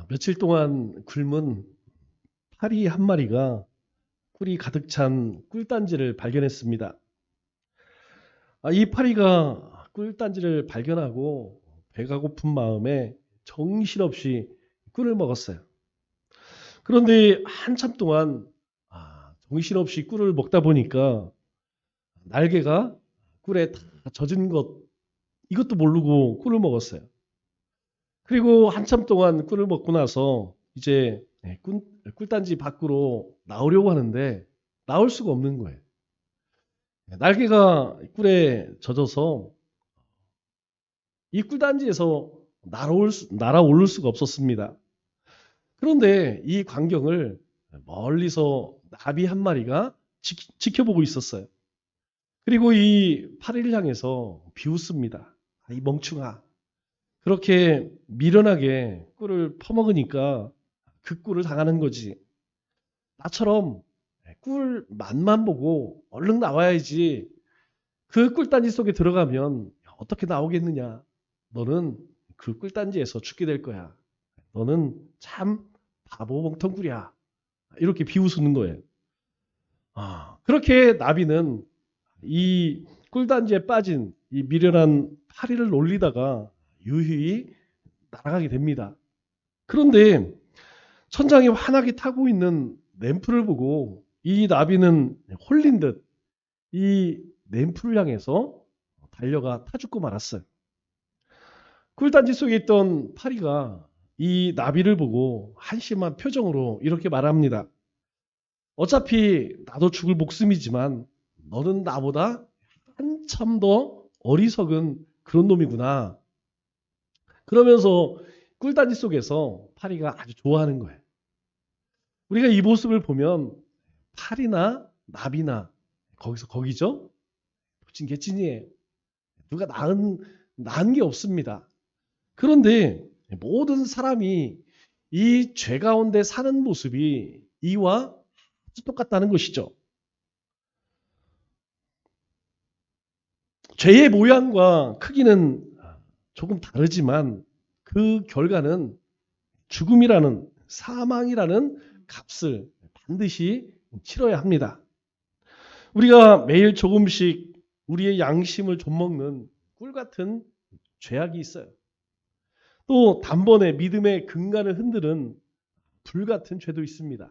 며칠 동안 굶은 파리 한 마리가 꿀이 가득 찬 꿀단지를 발견했습니다. 이 파리가 꿀단지를 발견하고 배가 고픈 마음에 정신없이 꿀을 먹었어요. 그런데 한참 동안 정신없이 꿀을 먹다 보니까 날개가 꿀에 다 젖은 이것도 모르고 꿀을 먹었어요. 그리고 한참 동안 꿀을 먹고 나서 이제 꿀단지 밖으로 나오려고 하는데 나올 수가 없는 거예요. 날개가 꿀에 젖어서 이 꿀단지에서 날아오를 수가 없었습니다. 그런데 이 광경을 멀리서 나비 한 마리가 지켜보고 있었어요. 그리고 이 파리를 향해서 비웃습니다. 이 멍충아. 그렇게 미련하게 꿀을 퍼먹으니까 그 꿀을 당하는 거지. 나처럼 꿀 맛만 보고 얼른 나와야지. 그 꿀단지 속에 들어가면 어떻게 나오겠느냐. 너는 그 꿀단지에서 죽게 될 거야. 너는 참 바보 멍텅구리야. 이렇게 비웃는 거예요. 그렇게 나비는 이 꿀단지에 빠진 이 미련한 파리를 놀리다가 유유히 날아가게 됩니다. 그런데 천장에 환하게 타고 있는 램프를 보고 이 나비는 홀린 듯 이 램프를 향해서 달려가 타 죽고 말았어요. 꿀단지 속에 있던 파리가 이 나비를 보고 한심한 표정으로 이렇게 말합니다. 어차피 나도 죽을 목숨이지만 너는 나보다 한참 더 어리석은 그런 놈이구나. 그러면서 꿀단지 속에서 파리가 아주 좋아하는 거예요. 우리가 이 모습을 보면 파리나 나비나 거기죠? 부친 개찐이에요. 누가 나은 게 없습니다. 그런데 모든 사람이 이 죄 가운데 사는 모습이 이와 아주 똑같다는 것이죠. 죄의 모양과 크기는 조금 다르지만 그 결과는 죽음이라는 사망이라는 값을 반드시 치러야 합니다. 우리가 매일 조금씩 우리의 양심을 좀먹는 꿀 같은 죄악이 있어요. 또 단번에 믿음의 근간을 흔드는 불 같은 죄도 있습니다.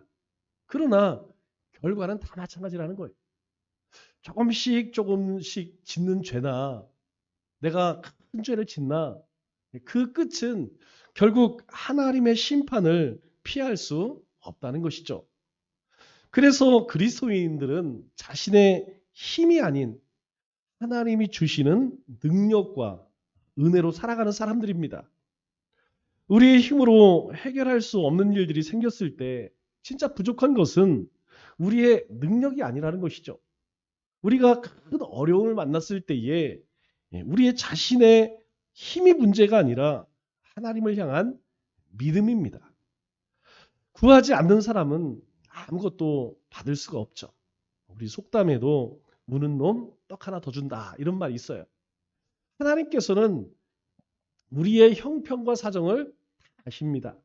그러나 결과는 다 마찬가지라는 거예요. 조금씩 짓는 죄나 내가 큰 죄를 짓나 그 끝은 결국 하나님의 심판을 피할 수 없다는 것이죠. 그래서 그리스도인들은 자신의 힘이 아닌 하나님이 주시는 능력과 은혜로 살아가는 사람들입니다. 우리의 힘으로 해결할 수 없는 일들이 생겼을 때 진짜 부족한 것은 우리의 능력이 아니라는 것이죠. 우리가 큰 어려움을 만났을 때에 우리의 자신의 힘이 문제가 아니라 하나님을 향한 믿음입니다. 구하지 않는 사람은 아무것도 받을 수가 없죠. 우리 속담에도 무는 놈 떡 하나 더 준다 이런 말이 있어요. 하나님께서는 우리의 형편과 사정을 아십니다.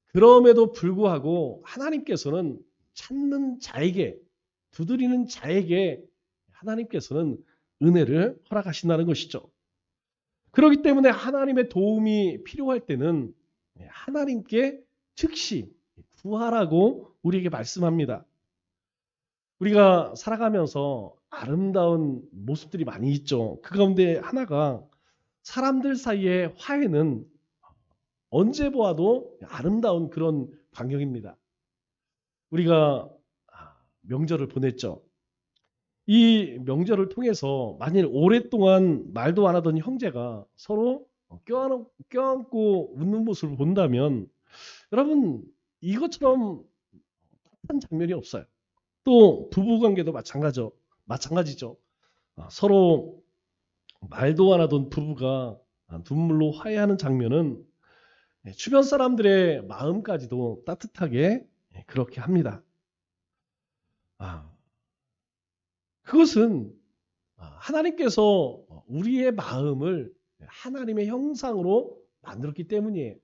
그럼에도 불구하고 하나님께서는 찾는 자에게 두드리는 자에게 하나님께서는 은혜를 허락하신다는 것이죠. 그렇기 때문에 하나님의 도움이 필요할 때는 하나님께 즉시 구하라고 우리에게 말씀합니다. 우리가 살아가면서 아름다운 모습들이 많이 있죠. 그 가운데 하나가 사람들 사이의 화해는 언제 보아도 아름다운 그런 광경입니다. 우리가 명절을 보냈죠. 이 명절을 통해서 만일 오랫동안 말도 안 하던 형제가 서로 껴안고 웃는 모습을 본다면 여러분 이것처럼 따뜻한 장면이 없어요. 또 부부관계도 마찬가지죠. 서로 말도 안 하던 부부가 눈물로 화해하는 장면은 주변 사람들의 마음까지도 따뜻하게 그렇게 합니다. 그것은 하나님께서 우리의 마음을 하나님의 형상으로 만들었기 때문이에요.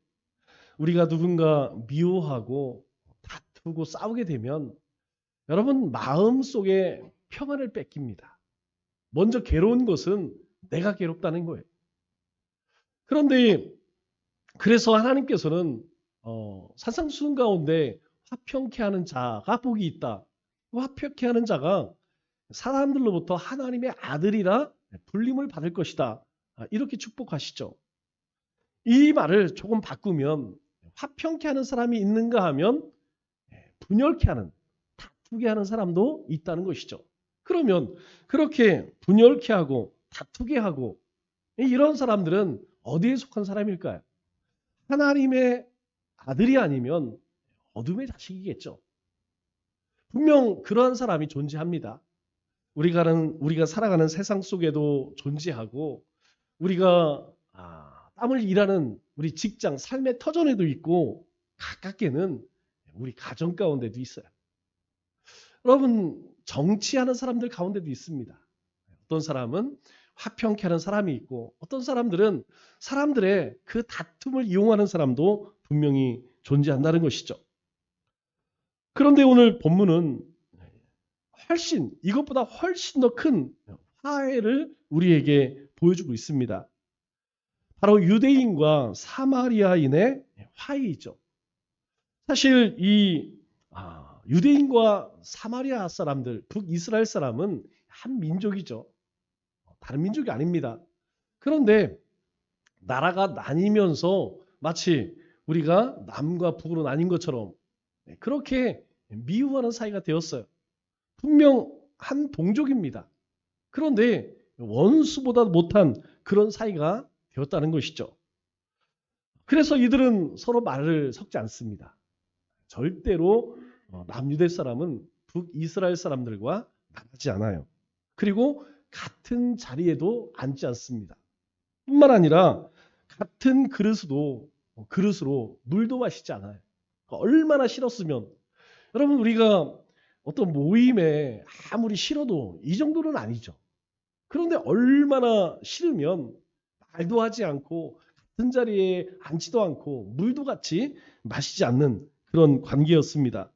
우리가 누군가 미워하고 다투고 싸우게 되면 여러분 마음속에 평안을 뺏깁니다. 먼저 괴로운 것은 내가 괴롭다는 거예요. 그런데 그래서 하나님께서는 산상수훈 가운데 화평케 하는 자가 복이 있다. 화평케 하는 자가 사람들로부터 하나님의 아들이라 불림을 받을 것이다. 이렇게 축복하시죠. 이 말을 조금 바꾸면 화평케 하는 사람이 있는가 하면 분열케 하는, 다투게 하는 사람도 있다는 것이죠. 그러면 그렇게 분열케 하고 다투게 하고 이런 사람들은 어디에 속한 사람일까요? 하나님의 아들이 아니면 어둠의 자식이겠죠. 분명 그러한 사람이 존재합니다. 우리가 살아가는 세상 속에도 존재하고 우리가 땀을 일하는 우리 직장, 삶의 터전에도 있고 가깝게는 우리 가정 가운데도 있어요. 여러분 정치하는 사람들 가운데도 있습니다. 어떤 사람은 화평케 하는 사람이 있고 어떤 사람들은 사람들의 그 다툼을 이용하는 사람도 분명히 존재한다는 것이죠. 그런데 오늘 본문은 이것보다 훨씬 더 큰 화해를 우리에게 보여주고 있습니다. 바로 유대인과 사마리아인의 화해이죠. 사실 이 유대인과 사마리아 사람들, 북이스라엘 사람은 한 민족이죠. 다른 민족이 아닙니다. 그런데 나라가 나뉘면서 마치 우리가 남과 북으로 나뉜 것처럼 그렇게 미워하는 사이가 되었어요. 분명 한 동족입니다. 그런데 원수보다 못한 그런 사이가 되었다는 것이죠. 그래서 이들은 서로 말을 섞지 않습니다. 절대로 남유대 사람은 북이스라엘 사람들과 나가지 않아요. 그리고 같은 자리에도 앉지 않습니다. 뿐만 아니라 같은 그릇으로 물도 마시지 않아요. 얼마나 싫었으면 여러분 우리가 어떤 모임에 아무리 싫어도 이 정도는 아니죠. 그런데 얼마나 싫으면 말도 하지 않고 같은 자리에 앉지도 않고 물도 같이 마시지 않는 그런 관계였습니다.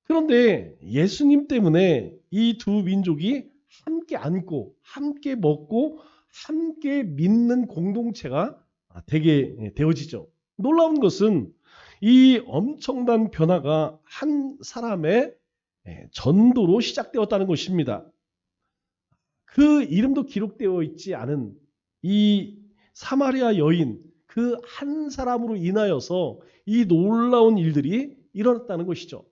그런데 예수님 때문에 이 두 민족이 함께 앉고 함께 먹고 함께 믿는 공동체가 되게 되어지죠. 놀라운 것은 이 엄청난 변화가 한 사람의 전도로 시작되었다는 것입니다. 그 이름도 기록되어 있지 않은 이 사마리아 여인 그 한 사람으로 인하여서 이 놀라운 일들이 일어났다는 것이죠.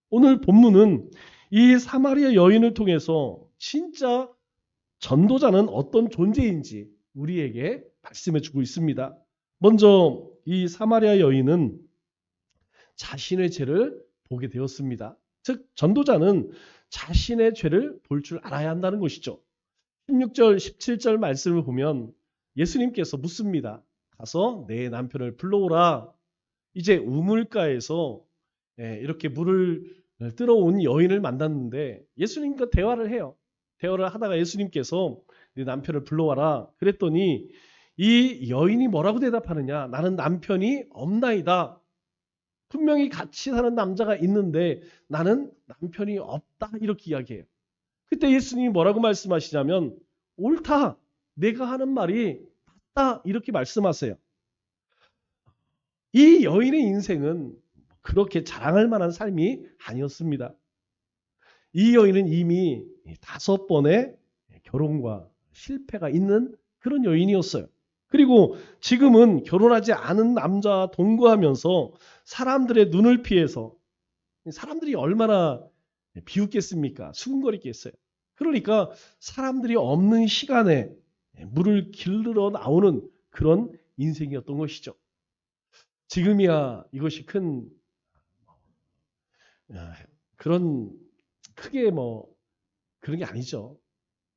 오늘 본문은 이 사마리아 여인을 통해서 진짜 전도자는 어떤 존재인지 우리에게 말씀해 주고 있습니다. 먼저 이 사마리아 여인은 자신의 죄를 보게 되었습니다. 즉 전도자는 자신의 죄를 볼 줄 알아야 한다는 것이죠. 16절 17절 말씀을 보면 예수님께서 묻습니다. 가서 내 남편을 불러오라. 이제 우물가에서 이렇게 물을 뜨러온 여인을 만났는데 예수님과 대화를 해요. 대화를 하다가 예수님께서 네 남편을 불러와라. 그랬더니 이 여인이 뭐라고 대답하느냐. 나는 남편이 없나이다. 분명히 같이 사는 남자가 있는데 나는 남편이 없다. 이렇게 이야기해요. 그때 예수님이 뭐라고 말씀하시냐면 옳다. 내가 하는 말이 맞다. 이렇게 말씀하세요. 이 여인의 인생은 그렇게 자랑할 만한 삶이 아니었습니다. 이 여인은 이미 5번의 결혼과 실패가 있는 그런 여인이었어요. 그리고 지금은 결혼하지 않은 남자와 동거하면서 사람들의 눈을 피해서 사람들이 얼마나 비웃겠습니까? 수군거리겠어요. 그러니까 사람들이 없는 시간에 물을 길러 나오는 그런 인생이었던 것이죠. 지금이야 이것이 큰 그런 크게 그런 게 아니죠.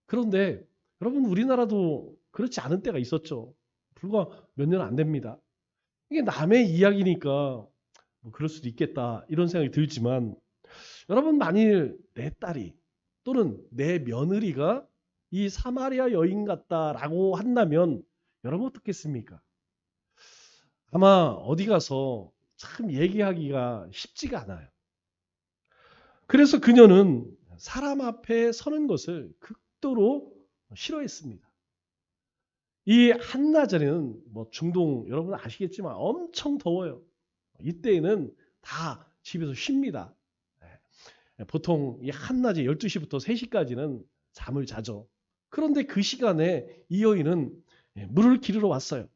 그런데 여러분 우리나라도 그렇지 않은 때가 있었죠. 불과 몇 년 안 됩니다. 이게 남의 이야기니까 그럴 수도 있겠다 이런 생각이 들지만 여러분 만일 내 딸이 또는 내 며느리가 이 사마리아 여인 같다라고 한다면 여러분 어떻겠습니까? 아마 어디 가서 참 얘기하기가 쉽지가 않아요. 그래서 그녀는 사람 앞에 서는 것을 극도로 싫어했습니다. 이 한낮에는 뭐 중동 여러분 아시겠지만 엄청 더워요. 이때에는 다 집에서 쉽니다. 보통 이 한낮에 12시부터 3시까지는 잠을 자죠. 그런데 그 시간에 이 여인은 물을 기르러 왔어요.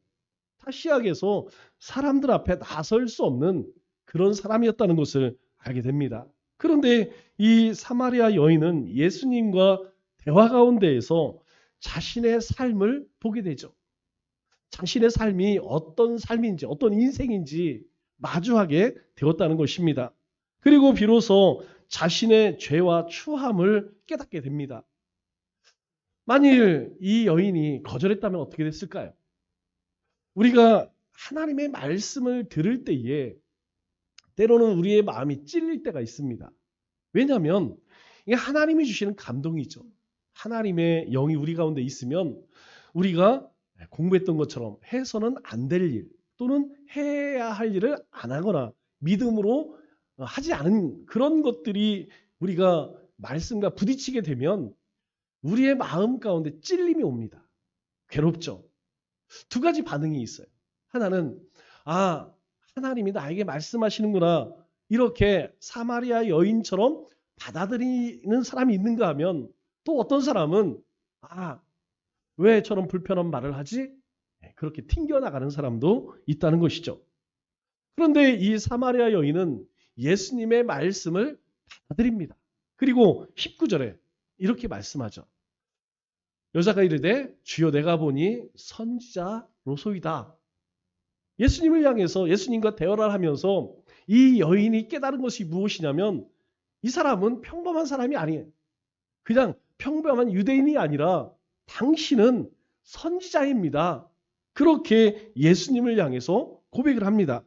타시악에서 사람들 앞에 나설 수 없는 그런 사람이었다는 것을 알게 됩니다. 그런데 이 사마리아 여인은 예수님과 대화 가운데에서 자신의 삶을 보게 되죠. 자신의 삶이 어떤 삶인지, 어떤 인생인지 마주하게 되었다는 것입니다. 그리고 비로소 자신의 죄와 추함을 깨닫게 됩니다. 만일 이 여인이 거절했다면 어떻게 됐을까요? 우리가 하나님의 말씀을 들을 때에 때로는 우리의 마음이 찔릴 때가 있습니다. 왜냐하면 이게 하나님이 주시는 감동이죠. 하나님의 영이 우리 가운데 있으면 우리가 공부했던 것처럼 해서는 안 될 일 또는 해야 할 일을 안 하거나 믿음으로 하지 않은 그런 것들이 우리가 말씀과 부딪히게 되면 우리의 마음 가운데 찔림이 옵니다. 괴롭죠. 두 가지 반응이 있어요. 하나는 하나님이 나에게 말씀하시는구나. 이렇게 사마리아 여인처럼 받아들이는 사람이 있는가 하면 또 어떤 사람은 왜 저런 불편한 말을 하지? 그렇게 튕겨나가는 사람도 있다는 것이죠. 그런데 이 사마리아 여인은 예수님의 말씀을 받아들입니다. 그리고 19절에 이렇게 말씀하죠. 여자가 이르되 주여 내가 보니 선지자로소이다. 예수님을 향해서 예수님과 대화를 하면서 이 여인이 깨달은 것이 무엇이냐면 이 사람은 평범한 사람이 아니에요. 그냥 평범한 유대인이 아니라 당신은 선지자입니다. 그렇게 예수님을 향해서 고백을 합니다.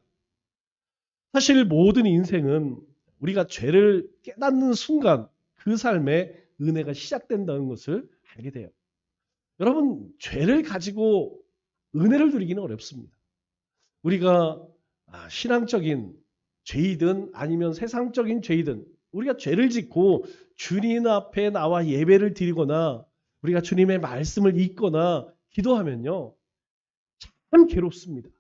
사실 모든 인생은 우리가 죄를 깨닫는 순간 그 삶에 은혜가 시작된다는 것을 알게 돼요. 여러분, 죄를 가지고 은혜를 누리기는 어렵습니다. 우리가 신앙적인 죄이든 아니면 세상적인 죄이든 우리가 죄를 짓고 주님 앞에 나와 예배를 드리거나 우리가 주님의 말씀을 읽거나 기도하면요. 참 괴롭습니다.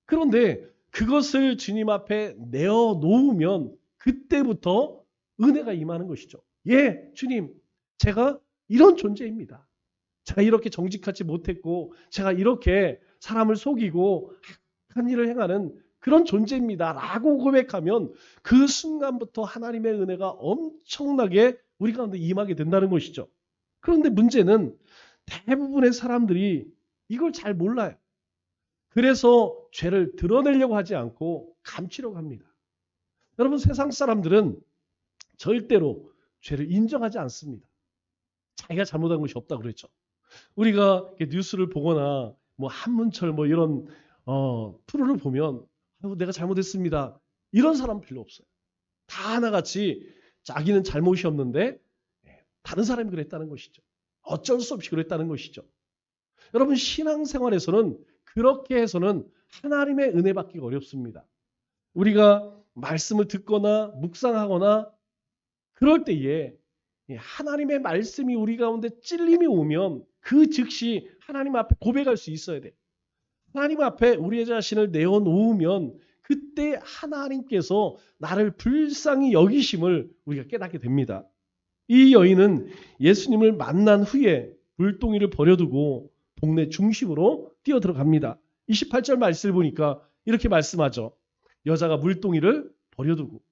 그런데 그것을 주님 앞에 내어놓으면 그때부터 은혜가 임하는 것이죠. 주님, 제가 이런 존재입니다. 제가 이렇게 정직하지 못했고 제가 이렇게 사람을 속이고 악한 일을 행하는 그런 존재입니다. 라고 고백하면 그 순간부터 하나님의 은혜가 엄청나게 우리 가운데 임하게 된다는 것이죠. 그런데 문제는 대부분의 사람들이 이걸 잘 몰라요. 그래서 죄를 드러내려고 하지 않고 감추려고 합니다. 여러분, 세상 사람들은 절대로 죄를 인정하지 않습니다. 자기가 잘못한 것이 없다고 그랬죠. 우리가 뉴스를 보거나 뭐 한문철 뭐 이런 프로를 보면 내가 잘못했습니다. 이런 사람 별로 없어요. 다 하나같이 자기는 잘못이 없는데 다른 사람이 그랬다는 것이죠. 어쩔 수 없이 그랬다는 것이죠. 여러분, 신앙생활에서는 그렇게 해서는 하나님의 은혜 받기가 어렵습니다. 우리가 말씀을 듣거나 묵상하거나 그럴 때에 하나님의 말씀이 우리 가운데 찔림이 오면 그 즉시 하나님 앞에 고백할 수 있어야 돼. 하나님 앞에 우리의 자신을 내어놓으면 그때 하나님께서 나를 불쌍히 여기심을 우리가 깨닫게 됩니다. 이 여인은 예수님을 만난 후에 물동이를 버려두고 동네 중심으로 뛰어들어갑니다. 28절 말씀을 보니까 이렇게 말씀하죠. 여자가 물동이를 버려두고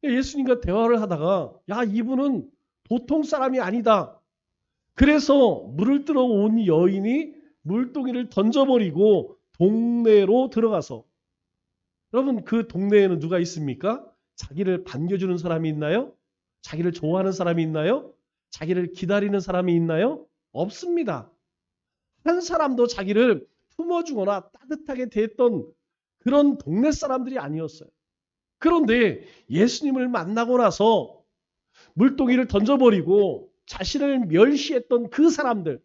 예수님과 대화를 하다가 이분은 보통 사람이 아니다. 그래서 물을 뜨러 온 여인이 물동이를 던져버리고 동네로 들어가서 여러분, 그 동네에는 누가 있습니까? 자기를 반겨주는 사람이 있나요? 자기를 좋아하는 사람이 있나요? 자기를 기다리는 사람이 있나요? 없습니다. 한 사람도 자기를 품어주거나 따뜻하게 대했던 그런 동네 사람들이 아니었어요. 그런데 예수님을 만나고 나서 물동이를 던져버리고 자신을 멸시했던 그 사람들,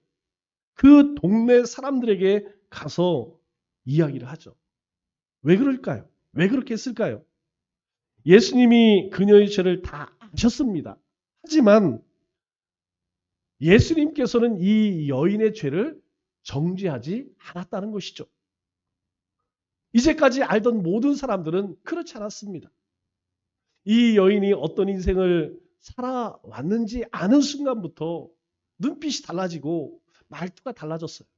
그 동네 사람들에게 가서 이야기를 하죠. 왜 그럴까요? 왜 그렇게 했을까요? 예수님이 그녀의 죄를 다 아셨습니다. 하지만 예수님께서는 이 여인의 죄를 정죄하지 않았다는 것이죠. 이제까지 알던 모든 사람들은 그렇지 않았습니다. 이 여인이 어떤 인생을 살아왔는지 아는 순간부터 눈빛이 달라지고 말투가 달라졌어요.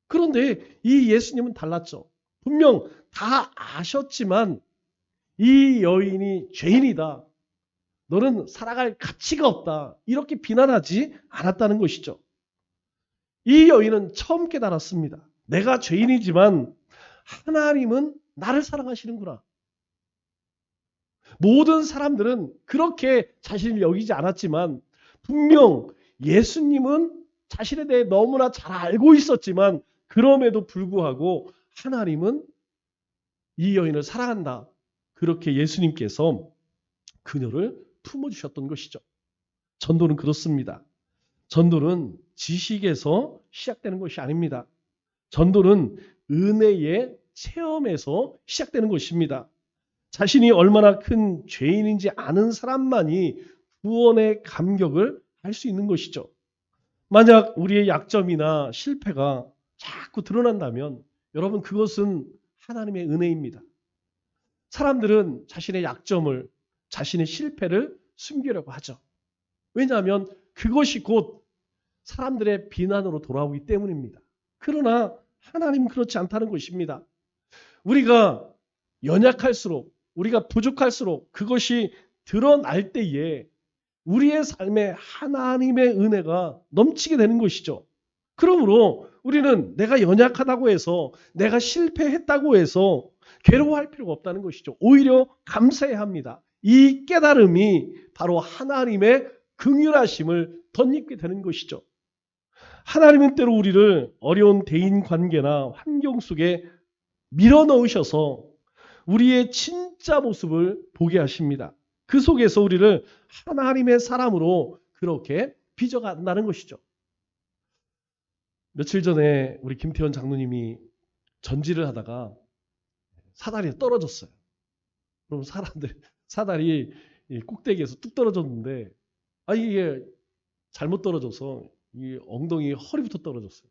그런데 이 예수님은 달랐죠. 분명 다 아셨지만 이 여인이 죄인이다. 너는 살아갈 가치가 없다. 이렇게 비난하지 않았다는 것이죠. 이 여인은 처음 깨달았습니다. 내가 죄인이지만 하나님은 나를 사랑하시는구나. 모든 사람들은 그렇게 자신을 여기지 않았지만 분명 예수님은 자신에 대해 너무나 잘 알고 있었지만 그럼에도 불구하고 하나님은 이 여인을 사랑한다. 그렇게 예수님께서 그녀를 품어주셨던 것이죠. 전도는 그렇습니다. 전도는 지식에서 시작되는 것이 아닙니다. 전도는 은혜의 체험에서 시작되는 것입니다. 자신이 얼마나 큰 죄인인지 아는 사람만이 구원의 감격을 할 수 있는 것이죠. 만약 우리의 약점이나 실패가 자꾸 드러난다면 여러분 그것은 하나님의 은혜입니다. 사람들은 자신의 약점을, 자신의 실패를 숨기려고 하죠. 왜냐하면 그것이 곧 사람들의 비난으로 돌아오기 때문입니다. 그러나 하나님은 그렇지 않다는 것입니다. 우리가 연약할수록, 우리가 부족할수록 그것이 드러날 때에 우리의 삶에 하나님의 은혜가 넘치게 되는 것이죠. 그러므로 우리는 내가 연약하다고 해서, 내가 실패했다고 해서 괴로워할 필요가 없다는 것이죠. 오히려 감사해야 합니다. 이 깨달음이 바로 하나님의 긍휼하심을 덧입게 되는 것이죠. 하나님은 때로 우리를 어려운 대인 관계나 환경 속에 밀어넣으셔서 우리의 진짜 모습을 보게 하십니다. 그 속에서 우리를 하나님의 사람으로 그렇게 빚어간다는 것이죠. 며칠 전에 우리 김태현 장로님이 전지를 하다가 사다리에 떨어졌어요. 그럼 사다리 꼭대기에서 뚝 떨어졌는데, 이게 잘못 떨어져서 이 엉덩이 허리부터 떨어졌어요.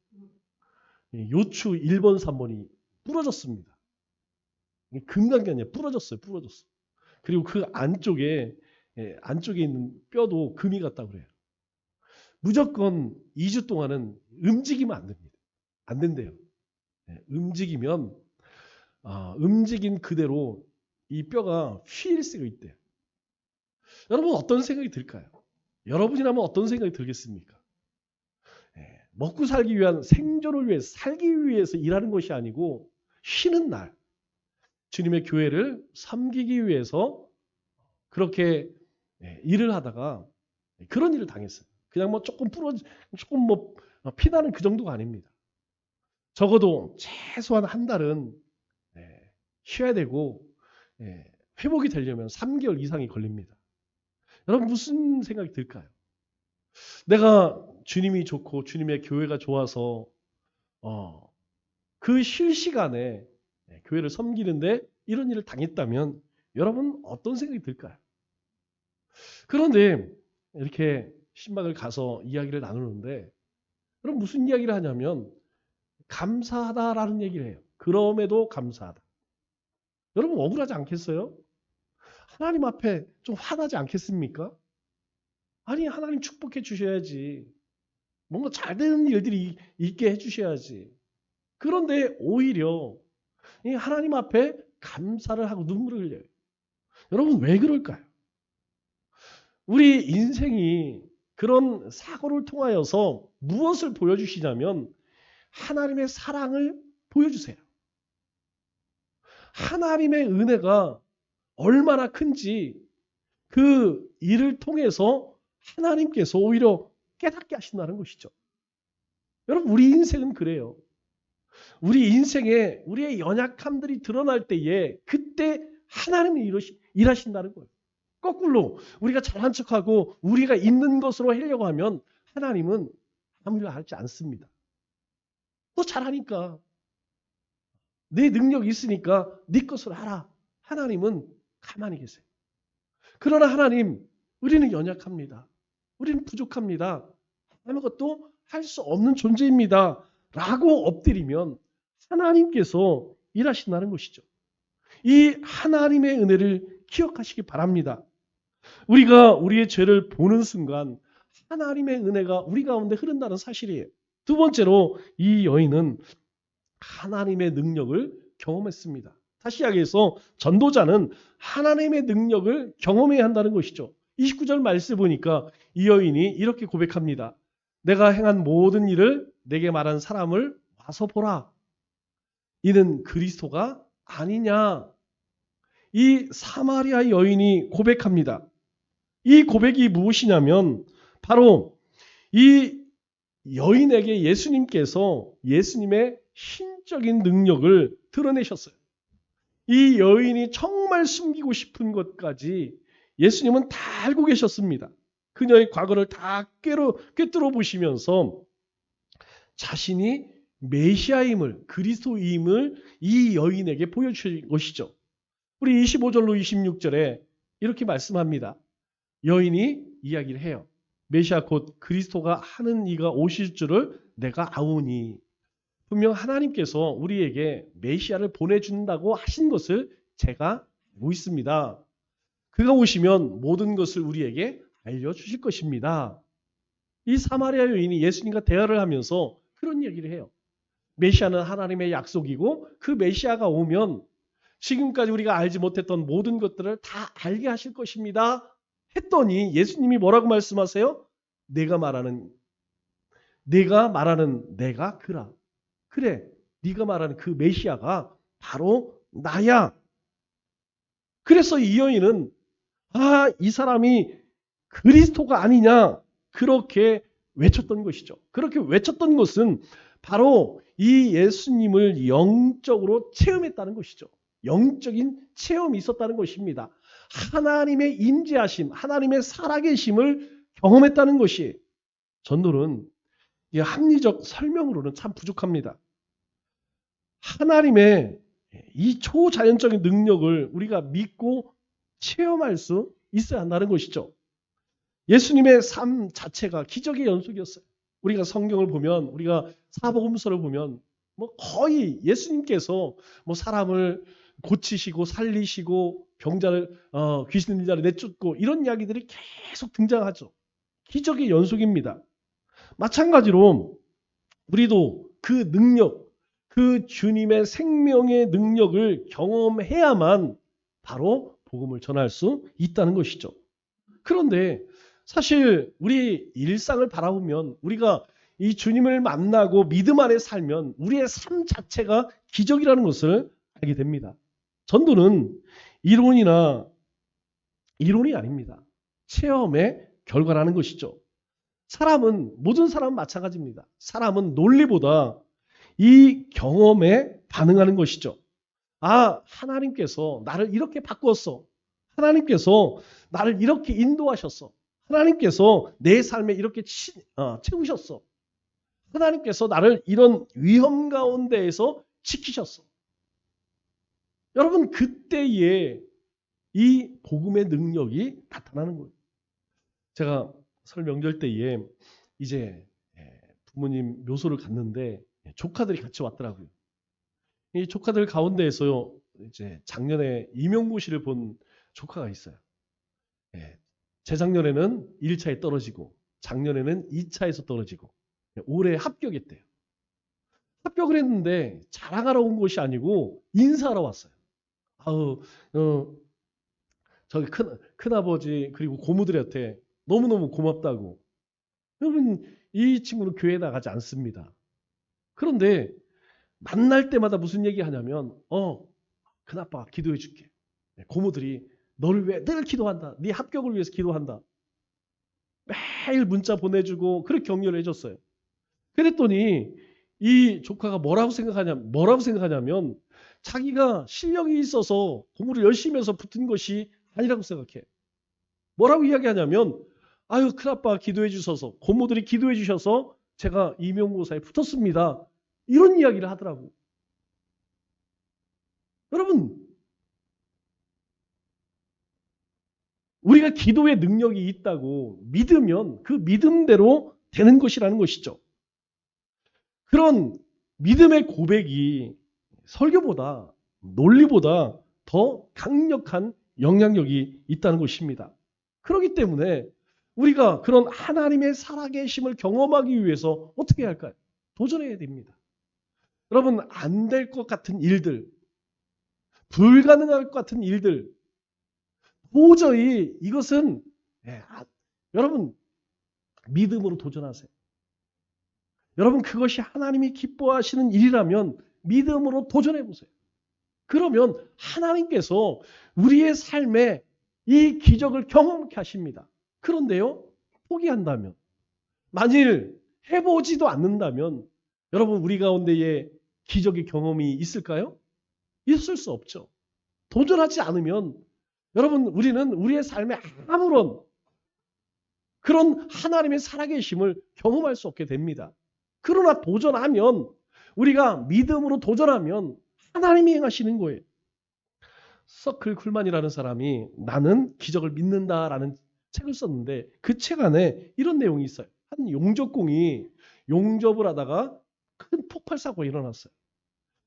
요추 1번, 3번이 부러졌습니다. 금강이 아니라 부러졌어요. 그리고 그 안쪽에 있는 뼈도 금이 갔다고 그래요. 무조건 2주 동안은 움직이면 안 됩니다. 안 된대요. 움직이면 움직인 그대로 이 뼈가 휘일 수가 있대요. 여러분 어떤 생각이 들까요? 여러분이라면 어떤 생각이 들겠습니까? 먹고 살기 위한 생존을 위해 살기 위해서 일하는 것이 아니고 쉬는 날 주님의 교회를 섬기기 위해서 그렇게 일을 하다가 그런 일을 당했어요. 그냥 조금 피나는 그 정도가 아닙니다. 적어도 최소한 한 달은 쉬어야 되고 회복이 되려면 3개월 이상이 걸립니다. 여러분 무슨 생각이 들까요? 내가 주님이 좋고 주님의 교회가 좋아서 그 쉴 시간에 교회를 섬기는데 이런 일을 당했다면 여러분 어떤 생각이 들까요? 그런데 이렇게 신방을 가서 이야기를 나누는데 여러분 무슨 이야기를 하냐면 감사하다라는 얘기를 해요. 그럼에도 감사하다. 여러분 억울하지 않겠어요? 하나님 앞에 좀 화나지 않겠습니까? 아니 하나님 축복해 주셔야지. 뭔가 잘 되는 일들이 있게 해주셔야지. 그런데 오히려 하나님 앞에 감사를 하고 눈물을 흘려요. 여러분 왜 그럴까요? 우리 인생이 그런 사고를 통하여서 무엇을 보여주시냐면 하나님의 사랑을 보여주세요. 하나님의 은혜가 얼마나 큰지 그 일을 통해서 하나님께서 오히려 깨닫게 하신다는 것이죠. 여러분 우리 인생은 그래요. 우리 인생에 우리의 연약함들이 드러날 때에 그때 하나님이 일하신다는 거예요. 거꾸로 우리가 잘난 척하고 우리가 있는 것으로 하려고 하면 하나님은 아무 일 하지 않습니다. 너 잘하니까 내 능력이 있으니까 네 것으로 하라 하나님은 가만히 계세요. 그러나 하나님, 우리는 연약합니다. 우리는 부족합니다. 아무것도 할 수 없는 존재입니다. 라고 엎드리면 하나님께서 일하신다는 것이죠. 이 하나님의 은혜를 기억하시기 바랍니다. 우리가 우리의 죄를 보는 순간 하나님의 은혜가 우리 가운데 흐른다는 사실이에요. 두 번째로 이 여인은 하나님의 능력을 경험했습니다. 다시 이야기해서 전도자는 하나님의 능력을 경험해야 한다는 것이죠. 29절 말씀 보니까 이 여인이 이렇게 고백합니다. 내가 행한 모든 일을 내게 말한 사람을 와서 보라. 이는 그리스도가 아니냐. 이 사마리아 여인이 고백합니다. 이 고백이 무엇이냐면 바로 이 여인에게 예수님께서 예수님의 신적인 능력을 드러내셨어요. 이 여인이 정말 숨기고 싶은 것까지 예수님은 다 알고 계셨습니다. 그녀의 과거를 다 꿰뚫어 보시면서 자신이 메시아임을, 그리스도임을 이 여인에게 보여주신 것이죠. 우리 25절로 26절에 이렇게 말씀합니다. 여인이 이야기를 해요. 메시아 곧 그리스도가 하는 이가 오실 줄을 내가 아오니. 분명 하나님께서 우리에게 메시아를 보내준다고 하신 것을 제가 알고 있습니다. 그가 오시면 모든 것을 우리에게 알려주실 것입니다. 이 사마리아 여인이 예수님과 대화를 하면서 그런 얘기를 해요. 메시아는 하나님의 약속이고 그 메시아가 오면 지금까지 우리가 알지 못했던 모든 것들을 다 알게 하실 것입니다. 했더니 예수님이 뭐라고 말씀하세요? 내가 말하는 내가 그라. 그래, 네가 말하는 그 메시아가 바로 나야. 그래서 이 여인은 이 사람이 그리스도가 아니냐 그렇게 외쳤던 것이죠. 그렇게 외쳤던 것은 바로 이 예수님을 영적으로 체험했다는 것이죠. 영적인 체험이 있었다는 것입니다. 하나님의 임재하심, 하나님의 살아계심을 경험했다는 것이 전도는 이 합리적 설명으로는 참 부족합니다. 하나님의 이 초자연적인 능력을 우리가 믿고 체험할 수 있어야 한다는 것이죠. 예수님의 삶 자체가 기적의 연속이었어요. 우리가 성경을 보면, 우리가 사복음서를 보면 거의 예수님께서 사람을 고치시고 살리시고 병자를 귀신 들린 자를 내쫓고 이런 이야기들이 계속 등장하죠. 기적의 연속입니다. 마찬가지로 우리도 그 능력, 그 주님의 생명의 능력을 경험해야만 바로 복음을 전할 수 있다는 것이죠. 그런데 사실 우리 일상을 바라보면 우리가 이 주님을 만나고 믿음 안에 살면 우리의 삶 자체가 기적이라는 것을 알게 됩니다. 전도는 이론이 아닙니다. 체험의 결과라는 것이죠. 모든 사람은 마찬가지입니다. 사람은 논리보다 이 경험에 반응하는 것이죠. 하나님께서 나를 이렇게 바꿨어. 하나님께서 나를 이렇게 인도하셨어. 하나님께서 내 삶에 이렇게 채우셨어. 하나님께서 나를 이런 위험 가운데에서 지키셨어. 여러분, 그때에 이 복음의 능력이 나타나는 거예요. 제가 설 명절 때에 이제 부모님 묘소를 갔는데 조카들이 같이 왔더라고요. 이 조카들 가운데에서 이제 작년에 임용고시를 본 조카가 있어요. 재작년에는 1차에 떨어지고 작년에는 2차에서 떨어지고 올해 합격했대요. 합격을 했는데 자랑하러 온 것이 아니고 인사하러 왔어요. 저기 큰아버지 그리고 고모들한테 너무너무 고맙다고. 여러분, 이 친구는 교회에 나가지 않습니다. 그런데 만날 때마다 무슨 얘기 하냐면 큰아빠 기도해 줄게. 고모들이 너를 위해 늘 기도한다. 네 합격을 위해서 기도한다. 매일 문자 보내주고 그렇게 격려를 해줬어요. 그랬더니 이 조카가 뭐라고 생각하냐면 자기가 실력이 있어서 공부를 열심히 해서 붙은 것이 아니라고 생각해. 뭐라고 이야기하냐면 큰아빠 기도해 주셔서 고모들이 기도해 주셔서 제가 임용고사에 붙었습니다. 이런 이야기를 하더라고. 여러분, 우리가 기도의 능력이 있다고 믿으면 그 믿음대로 되는 것이라는 것이죠. 그런 믿음의 고백이 설교보다 논리보다 더 강력한 영향력이 있다는 것입니다. 그렇기 때문에 우리가 그런 하나님의 살아계심을 경험하기 위해서 어떻게 해야 할까요? 도전해야 됩니다. 여러분, 안 될 것 같은 일들, 불가능할 것 같은 일들, 도저히 이것은 여러분 믿음으로 도전하세요. 여러분 그것이 하나님이 기뻐하시는 일이라면 믿음으로 도전해 보세요. 그러면 하나님께서 우리의 삶에 이 기적을 경험케 하십니다. 그런데요, 포기한다면, 만일 해보지도 않는다면 여러분 우리 가운데에 기적의 경험이 있을까요? 있을 수 없죠. 도전하지 않으면 여러분 우리는 우리의 삶에 아무런 그런 하나님의 살아계심을 경험할 수 없게 됩니다. 그러나 도전하면, 우리가 믿음으로 도전하면 하나님이 행하시는 거예요. 서클 쿨만이라는 사람이 나는 기적을 믿는다라는 책을 썼는데 그 책 안에 이런 내용이 있어요. 한 용접공이 용접을 하다가 큰 폭발 사고가 일어났어요.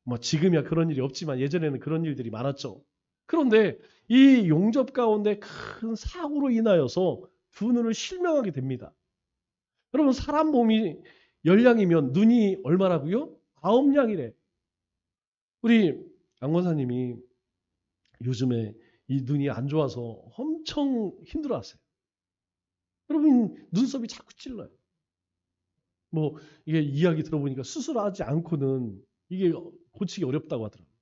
뭐 지금이야 그런 일이 없지만 예전에는 그런 일들이 많았죠. 그런데 이 용접 가운데 큰 사고로 인하여서 두 눈을 실명하게 됩니다. 여러분 사람 몸이 10량이면 눈이 얼마라고요? 9량이래. 우리 양 권사님이 요즘에 이 눈이 안 좋아서 엄청 힘들어하세요. 여러분 눈썹이 자꾸 찔러요. 뭐 이게 이야기 들어보니까 수술하지 않고는 이게 고치기 어렵다고 하더라고요.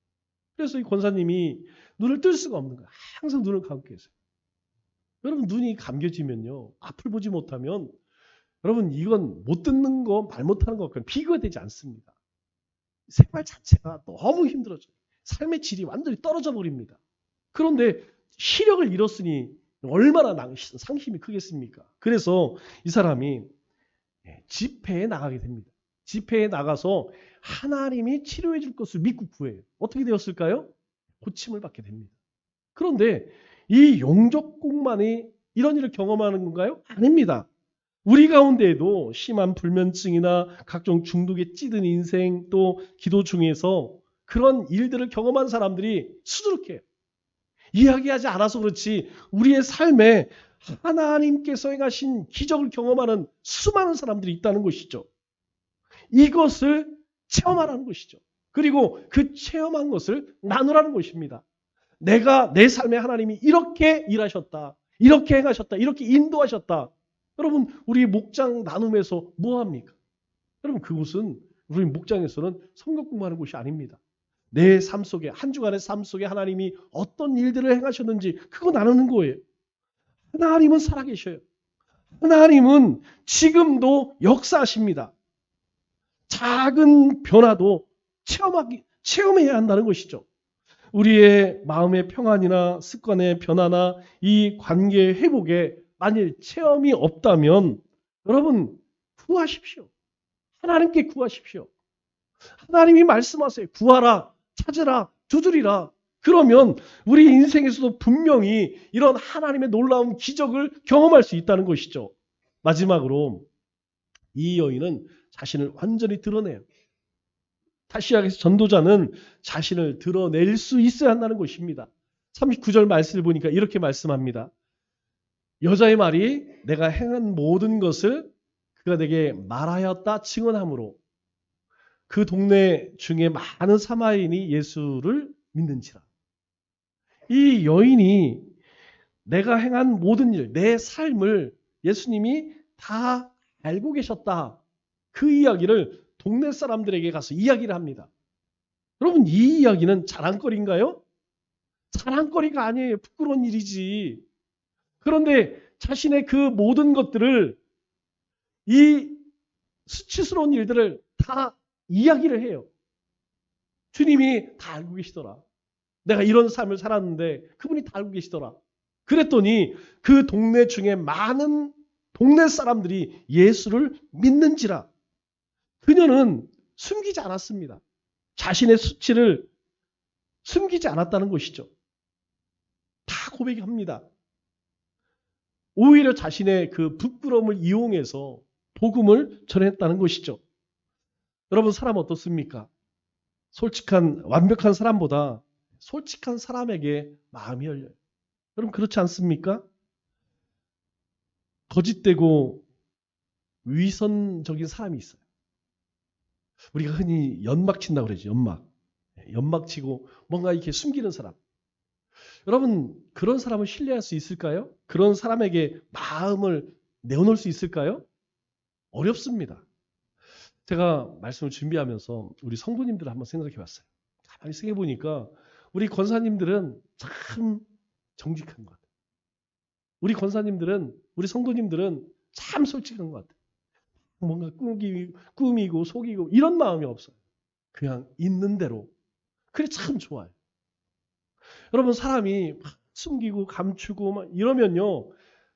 그래서 이 권사님이 눈을 뜰 수가 없는 거예요. 항상 눈을 감고 계세요. 여러분 눈이 감겨지면요, 앞을 보지 못하면 여러분 이건 못 듣는 거, 말 못하는 거 비교가 되지 않습니다. 생활 자체가 너무 힘들어져요. 삶의 질이 완전히 떨어져 버립니다. 그런데 시력을 잃었으니 얼마나 상심이 크겠습니까? 그래서 이 사람이 집회에 나가게 됩니다. 집회에 나가서 하나님이 치료해 줄 것을 믿고 구해요. 어떻게 되었을까요? 고침을 받게 됩니다. 그런데 이 용접공만이 이런 일을 경험하는 건가요? 아닙니다. 우리 가운데에도 심한 불면증이나 각종 중독에 찌든 인생, 또 기도 중에서 그런 일들을 경험한 사람들이 수두룩해요. 이야기하지 않아서 그렇지 우리의 삶에 하나님께서 행하신 기적을 경험하는 수많은 사람들이 있다는 것이죠. 이것을 체험하라는 것이죠. 그리고 그 체험한 것을 나누라는 것입니다. 내가 내 삶에 하나님이 이렇게 일하셨다, 이렇게 행하셨다, 이렇게 인도하셨다. 여러분 우리 목장 나눔에서 뭐합니까? 여러분 그곳은 우리 목장에서는 성경 공부하는 곳이 아닙니다. 내 삶 속에, 한 주간의 삶 속에 하나님이 어떤 일들을 행하셨는지 그거 나누는 거예요. 하나님은 살아계셔요. 하나님은 지금도 역사하십니다. 작은 변화도 체험해야 한다는 것이죠. 우리의 마음의 평안이나 습관의 변화나 이 관계의 회복에 만일 체험이 없다면 여러분 구하십시오. 하나님께 구하십시오. 하나님이 말씀하세요. 구하라, 찾으라, 두드리라. 그러면 우리 인생에서도 분명히 이런 하나님의 놀라운 기적을 경험할 수 있다는 것이죠. 마지막으로 이 여인은 자신을 완전히 드러내요. 다시 이야기해서 전도자는 자신을 드러낼 수 있어야 한다는 것입니다. 39절 말씀을 보니까 이렇게 말씀합니다. 여자의 말이 내가 행한 모든 것을 그가 내게 말하였다 증언하므로 그 동네 중에 많은 사마리아인이 예수를 믿는지라. 이 여인이 내가 행한 모든 일, 내 삶을 예수님이 다 알고 계셨다. 그 이야기를 동네 사람들에게 가서 이야기를 합니다. 여러분 이 이야기는 자랑거리인가요? 자랑거리가 아니에요. 부끄러운 일이지. 그런데 자신의 그 모든 것들을, 이 수치스러운 일들을 다 이야기를 해요. 주님이 다 알고 계시더라. 내가 이런 삶을 살았는데 그분이 다 알고 계시더라. 그랬더니 그 동네 중에 많은 동네 사람들이 예수를 믿는지라. 그녀는 숨기지 않았습니다. 자신의 수치를 숨기지 않았다는 것이죠. 다 고백합니다. 오히려 자신의 그 부끄러움을 이용해서 복음을 전했다는 것이죠. 여러분, 사람 어떻습니까? 솔직한 완벽한 사람보다 솔직한 사람에게 마음이 열려요. 여러분, 그렇지 않습니까? 거짓되고 위선적인 사람이 있어요. 우리가 흔히 연막 친다고 그러죠. 연막 치고 뭔가 이렇게 숨기는 사람. 여러분, 그런 사람을 신뢰할 수 있을까요? 그런 사람에게 마음을 내어놓을 수 있을까요? 어렵습니다. 제가 말씀을 준비하면서 우리 성도님들을 한번 생각해 봤어요. 가만히 생각해 보니까 우리 권사님들은 참 정직한 것 같아요. 우리 권사님들은, 우리 성도님들은 참 솔직한 것 같아요. 뭔가 꾸미고 속이고 이런 마음이 없어요. 그냥 있는 대로. 그게 참 좋아요. 여러분, 사람이 막 숨기고 감추고 막 이러면요,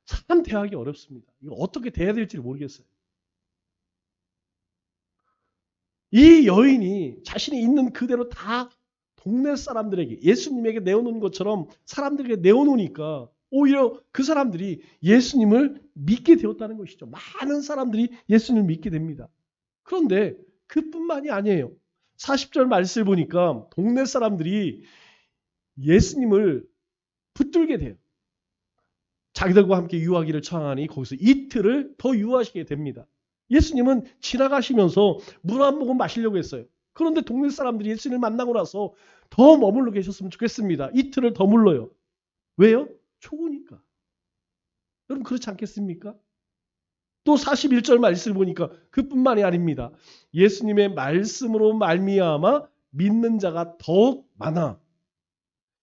참 대하기 어렵습니다. 이거 어떻게 대해야 될지 모르겠어요. 이 여인이 자신이 있는 그대로 다 동네 사람들에게, 예수님에게 내어놓은 것처럼 사람들에게 내어놓으니까 오히려 그 사람들이 예수님을 믿게 되었다는 것이죠. 많은 사람들이 예수님을 믿게 됩니다. 그런데 그뿐만이 아니에요. 40절 말씀을 보니까 동네 사람들이 예수님을 붙들게 돼요. 자기들과 함께 유하기를 청하니 거기서 이틀을 더 유하시게 됩니다. 예수님은 지나가시면서 물 한 모금 마시려고 했어요. 그런데 동네 사람들이 예수님을 만나고 나서 더 머물러 계셨으면 좋겠습니다. 이틀을 더 물러요. 왜요? 좋으니까. 여러분, 그렇지 않겠습니까? 또 41절 말씀을 보니까 그뿐만이 아닙니다. 예수님의 말씀으로 말미암아 믿는 자가 더욱 많아.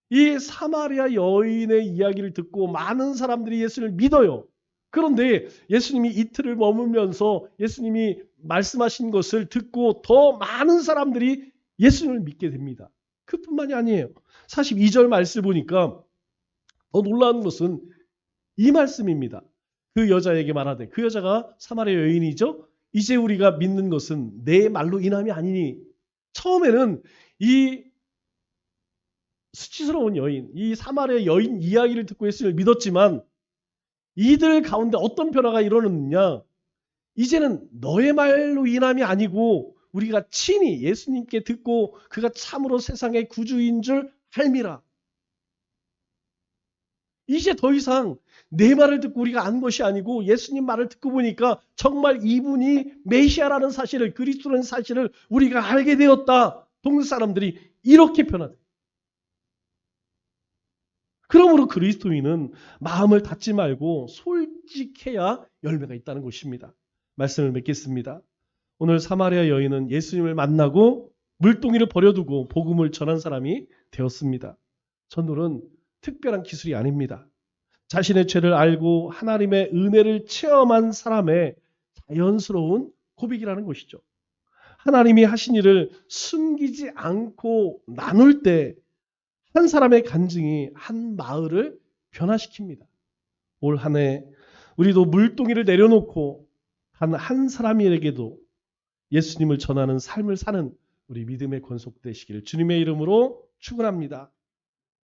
이 사마리아 여인의 이야기를 듣고 많은 사람들이 예수를 믿어요. 그런데 예수님이 이틀을 머물면서 예수님이 말씀하신 것을 듣고 더 많은 사람들이 예수님을 믿게 됩니다. 그뿐만이 아니에요. 42절 말씀 보니까 더 놀라운 것은 이 말씀입니다. 그 여자에게 말하되, 그 여자가 사마리아 여인이죠. 이제 우리가 믿는 것은 내 말로 인함이 아니니. 처음에는 이 수치스러운 여인, 이 사마리아 여인 이야기를 듣고 예수님을 믿었지만 이들 가운데 어떤 변화가 일어났느냐? 이제는 너의 말로 인함이 아니고 우리가 친히 예수님께 듣고 그가 참으로 세상의 구주인 줄 알미라. 이제 더 이상 내 말을 듣고 우리가 안 것이 아니고 예수님 말을 듣고 보니까 정말 이분이 메시아라는 사실을, 그리스도라는 사실을 우리가 알게 되었다. 동네 사람들이 이렇게 변화돼. 그러므로 그리스도인은 마음을 닫지 말고 솔직해야 열매가 있다는 것입니다. 말씀을 맺겠습니다. 오늘 사마리아 여인은 예수님을 만나고 물동이를 버려두고 복음을 전한 사람이 되었습니다. 전도는 특별한 기술이 아닙니다. 자신의 죄를 알고 하나님의 은혜를 체험한 사람의 자연스러운 고백이라는 것이죠. 하나님이 하신 일을 숨기지 않고 나눌 때 한 사람의 간증이 한 마을을 변화시킵니다. 올 한 해 우리도 물동이를 내려놓고 한 사람에게도 예수님을 전하는 삶을 사는 우리 믿음의 권속되시기를 주님의 이름으로 축원합니다.